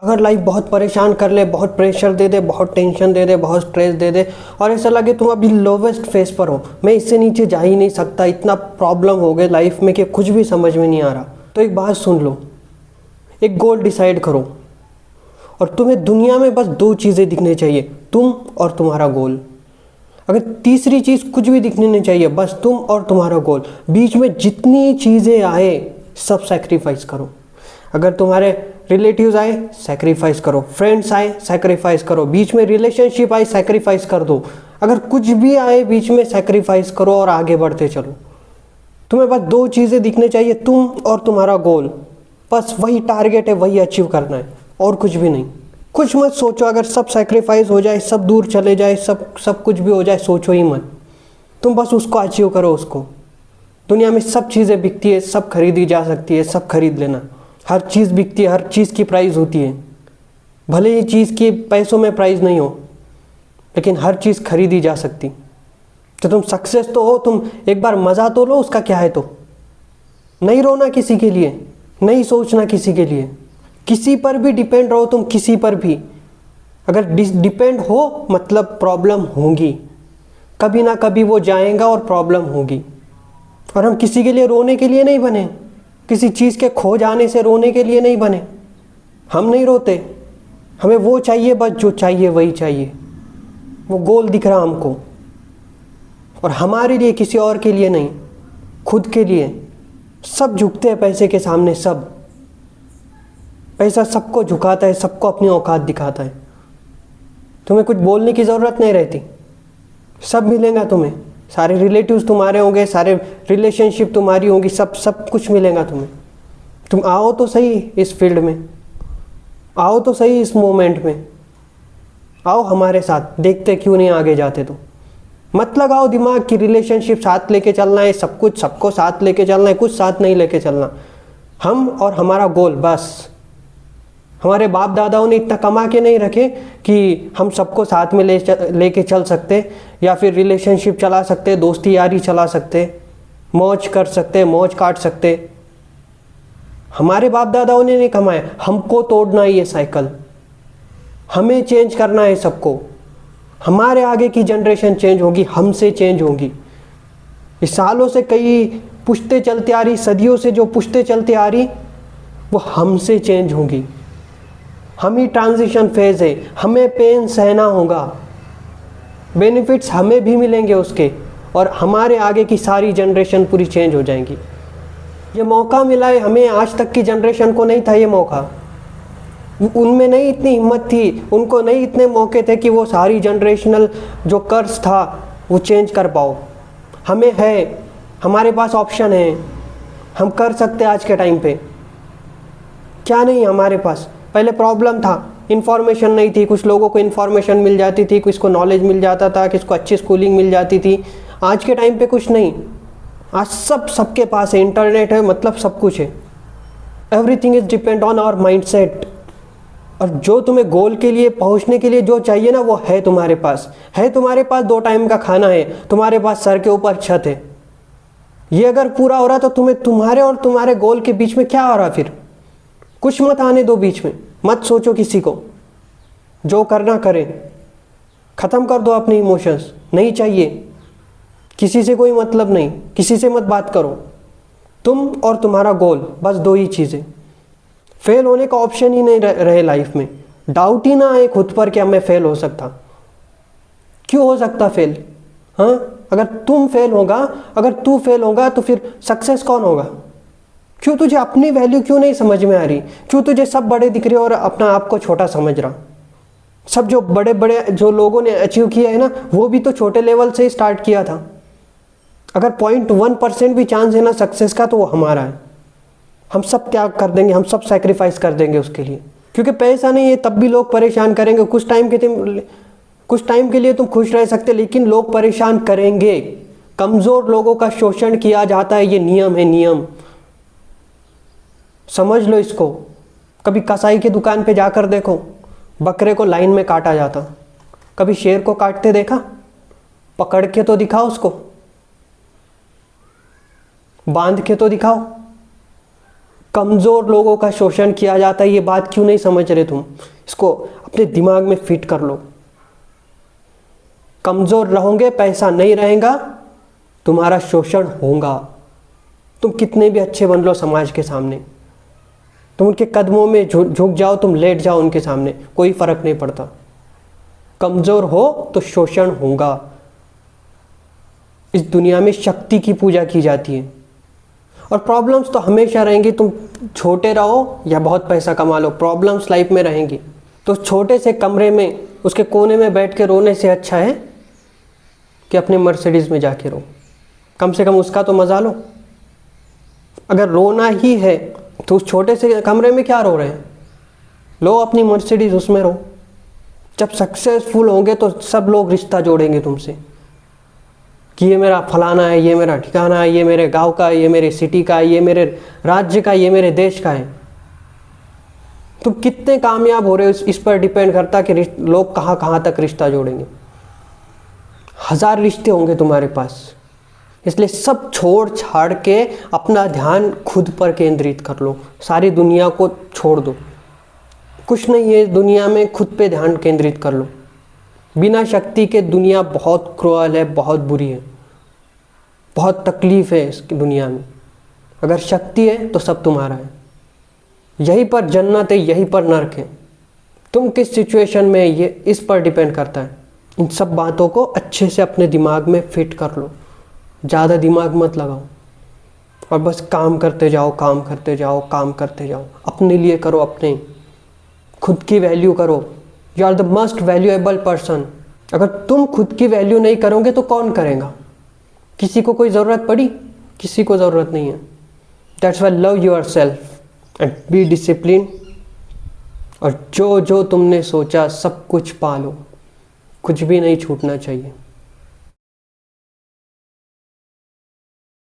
अगर लाइफ बहुत परेशान कर ले, बहुत प्रेशर दे दे, बहुत टेंशन दे दे, बहुत स्ट्रेस दे दे और ऐसा लगे तुम अभी लोवेस्ट फेज पर हो, मैं इससे नीचे जा ही नहीं सकता, इतना प्रॉब्लम हो गए लाइफ में कि कुछ भी समझ में नहीं आ रहा, तो एक बात सुन लो। एक गोल डिसाइड करो और तुम्हें दुनिया में बस दो चीज़ें दिखनी चाहिए, तुम और तुम्हारा गोल। अगर तीसरी चीज़ कुछ भी दिखनी नहीं चाहिए, बस तुम और तुम्हारा गोल। बीच में जितनी चीज़ें आए सब सैक्रिफाइस करो। अगर तुम्हारे रिलेटिव्स आए सैक्रिफाइस करो, फ्रेंड्स आए सैक्रिफाइस करो, बीच में रिलेशनशिप आए सैक्रिफाइस कर दो। अगर कुछ भी आए बीच में सैक्रिफाइस करो और आगे बढ़ते चलो। तुम्हें बस दो चीज़ें दिखने चाहिए, तुम और तुम्हारा गोल। बस वही टारगेट है, वही अचीव करना है और कुछ भी नहीं। कुछ मत सोचो, अगर सब सैक्रिफाइस हो जाए, सब दूर चले जाए, सब कुछ भी हो जाए, सोचो ही मत। तुम बस उसको अचीव करो। उसको दुनिया में सब चीज़ें बिकती है, सब खरीदी जा सकती है, सब खरीद लेना। हर चीज़ बिकती है, हर चीज़ की प्राइस होती है। भले ही चीज़ की पैसों में प्राइस नहीं हो, लेकिन हर चीज़ खरीदी जा सकती। तो तुम सक्सेस तो हो, तुम एक बार मज़ा तो लो उसका। क्या है तो नहीं रोना किसी के लिए, नहीं सोचना किसी के लिए, किसी पर भी डिपेंड रहो तुम, किसी पर भी अगर डिपेंड हो मतलब प्रॉब्लम होगी, कभी ना कभी वो जाएगा और प्रॉब्लम होगी। और हम किसी के लिए रोने के लिए नहीं बने, किसी चीज़ के खो जाने से रोने के लिए नहीं बने। हम नहीं रोते, हमें वो चाहिए, बस जो चाहिए वही चाहिए। वो गोल दिख रहा हमको, और हमारे लिए, किसी और के लिए नहीं, खुद के लिए। सब झुकते हैं पैसे के सामने, सब। पैसा सबको झुकाता है, सबको अपनी औकात दिखाता है। तुम्हें कुछ बोलने की ज़रूरत नहीं रहती, सब मिलेगा तुम्हें। सारे रिलेटिव्स तुम्हारे होंगे, सारे रिलेशनशिप तुम्हारी होंगी, सब कुछ मिलेगा तुम्हें। तुम आओ तो सही इस फील्ड में, आओ तो सही इस मोमेंट में, आओ हमारे साथ, देखते क्यों नहीं आगे जाते। तो मत लगाओ दिमाग कि रिलेशनशिप साथ लेके चलना है, सब कुछ सबको साथ लेके चलना है, कुछ साथ नहीं लेके चलना। हम और हमारा गोल बस। हमारे बाप दादाओं ने इतना कमा के नहीं रखे कि हम सबको साथ में लेके चल सकते, या फिर रिलेशनशिप चला सकते, दोस्ती यारी चला सकते, मौज कर सकते, मौज काट सकते। हमारे बाप दादाओं ने नहीं कमाया। हमको तोड़ना है ये साइकिल, हमें चेंज करना है सबको। हमारे आगे की जनरेशन चेंज होगी, हमसे चेंज होगी। इस सालों से कई पुश्तें चलती आ रही, सदियों से जो पुश्तें चलती आ रही, वो हमसे चेंज होंगी। हम ही ट्रांजिशन फेज है, हमें पेन सहना होगा, बेनिफिट्स हमें भी मिलेंगे उसके, और हमारे आगे की सारी जनरेशन पूरी चेंज हो जाएंगी। ये मौका मिला है हमें, आज तक की जनरेशन को नहीं था ये मौका। उनमें नहीं इतनी हिम्मत थी, उनको नहीं इतने मौके थे कि वो सारी जनरेशनल जो कर्ज था वो चेंज कर पाओ। हमें है, हमारे पास ऑप्शन है, हम कर सकते आज के टाइम पे। क्या नहीं हमारे पास? पहले प्रॉब्लम था, इन्फॉर्मेशन नहीं थी। कुछ लोगों को इन्फॉर्मेशन मिल जाती थी, किसको नॉलेज मिल जाता था, किसको अच्छी स्कूलिंग मिल जाती थी। आज के टाइम पे कुछ नहीं, आज सबके पास है, इंटरनेट है, मतलब सब कुछ है। Everything is depend on our mindset. और जो तुम्हें गोल के लिए पहुंचने के लिए जो चाहिए ना, वो है तुम्हारे पास। है तुम्हारे पास 2 टाइम का खाना है, तुम्हारे पास सर के ऊपर छत है। ये अगर पूरा हो रहा तो तुम्हें, तुम्हारे और तुम्हारे गोल के बीच में क्या हो रहा? फिर कुछ मत आने दो बीच में, मत सोचो किसी को, जो करना करे। ख़त्म कर दो अपने इमोशंस, नहीं चाहिए किसी से, कोई मतलब नहीं, किसी से मत बात करो। तुम और तुम्हारा गोल, बस 2 ही चीज़ें। फेल होने का ऑप्शन ही नहीं रहे लाइफ में। डाउट ही ना आए खुद पर कि मैं फेल हो सकता। क्यों हो सकता फेल? हाँ, अगर तुम फेल होगा, अगर तू फेल होगा तो फिर सक्सेस कौन होगा? क्यों तुझे अपनी वैल्यू क्यों नहीं समझ में आ रही? क्यों तुझे सब बड़े दिख रहे और अपना आप को छोटा समझ रहा? सब जो बड़े बड़े जो लोगों ने अचीव किया है ना, वो भी तो छोटे लेवल से ही स्टार्ट किया था। अगर 0.1% भी चांस है ना सक्सेस का, तो वो हमारा है। हम सब त्याग कर देंगे, हम सब सैक्रिफाइस कर देंगे उसके लिए। क्योंकि पैसा नहीं है तब भी लोग परेशान करेंगे। कुछ टाइम के लिए तुम खुश रह सकते, लेकिन लोग परेशान करेंगे। कमज़ोर लोगों का शोषण किया जाता है, ये नियम है, नियम। समझ लो इसको। कभी कसाई की दुकान पे जाकर देखो, बकरे को लाइन में काटा जाता। कभी शेर को काटते देखा? पकड़ के तो दिखाओ उसको, बांध के तो दिखाओ। कमज़ोर लोगों का शोषण किया जाता है, ये बात क्यों नहीं समझ रहे तुम? इसको अपने दिमाग में फिट कर लो। कमज़ोर रहोगे, पैसा नहीं रहेगा, तुम्हारा शोषण होगा। तुम कितने भी अच्छे बन लो समाज के सामने, तुम उनके कदमों में झुक जाओ, तुम लेट जाओ उनके सामने, कोई फ़र्क नहीं पड़ता। कमज़ोर हो तो शोषण होगा। इस दुनिया में शक्ति की पूजा की जाती है और प्रॉब्लम्स तो हमेशा रहेंगी। तुम छोटे रहो या बहुत पैसा कमा लो, प्रॉब्लम्स लाइफ में रहेंगी। तो छोटे से कमरे में उसके कोने में बैठ के रोने से अच्छा है कि अपने मर्सिडीज़ में जाके रो। कम से कम उसका तो मज़ा लो। अगर रोना ही है तो उस छोटे से कमरे में क्या रो रहे हैं? लो अपनी मर्सिडीज़, उसमें रो। जब सक्सेसफुल होंगे तो सब लोग रिश्ता जोड़ेंगे तुमसे कि ये मेरा फलाना है, ये मेरा ठिकाना है, ये मेरे गांव का है, ये मेरे सिटी का है, ये मेरे राज्य का है, ये मेरे देश का है। तुम कितने कामयाब हो रहे हो इस पर डिपेंड करता है कि लोग कहाँ कहाँ तक रिश्ता जोड़ेंगे। 1000 रिश्ते होंगे तुम्हारे पास, इसलिए सब छोड़ छाड़ के अपना ध्यान खुद पर केंद्रित कर लो। सारी दुनिया को छोड़ दो, कुछ नहीं है दुनिया में, खुद पे ध्यान केंद्रित कर लो। बिना शक्ति के दुनिया बहुत क्रूअल है, बहुत बुरी है, बहुत तकलीफ है इस दुनिया में। अगर शक्ति है तो सब तुम्हारा है। यहीं पर जन्नत है, यहीं पर नर्क है। तुम किस सिचुएशन में, ये इस पर डिपेंड करता है। इन सब बातों को अच्छे से अपने दिमाग में फिट कर लो। ज़्यादा दिमाग मत लगाओ और बस काम करते जाओ, काम करते जाओ, काम करते जाओ। अपने लिए करो, अपने खुद की वैल्यू करो। You are the most valuable person. अगर तुम खुद की वैल्यू नहीं करोगे तो कौन करेगा? किसी को कोई ज़रूरत पड़ी? किसी को ज़रूरत नहीं है। That's why love your self and be discipline. और जो जो तुमने सोचा सब कुछ पा लो, कुछ भी नहीं छूटना चाहिए।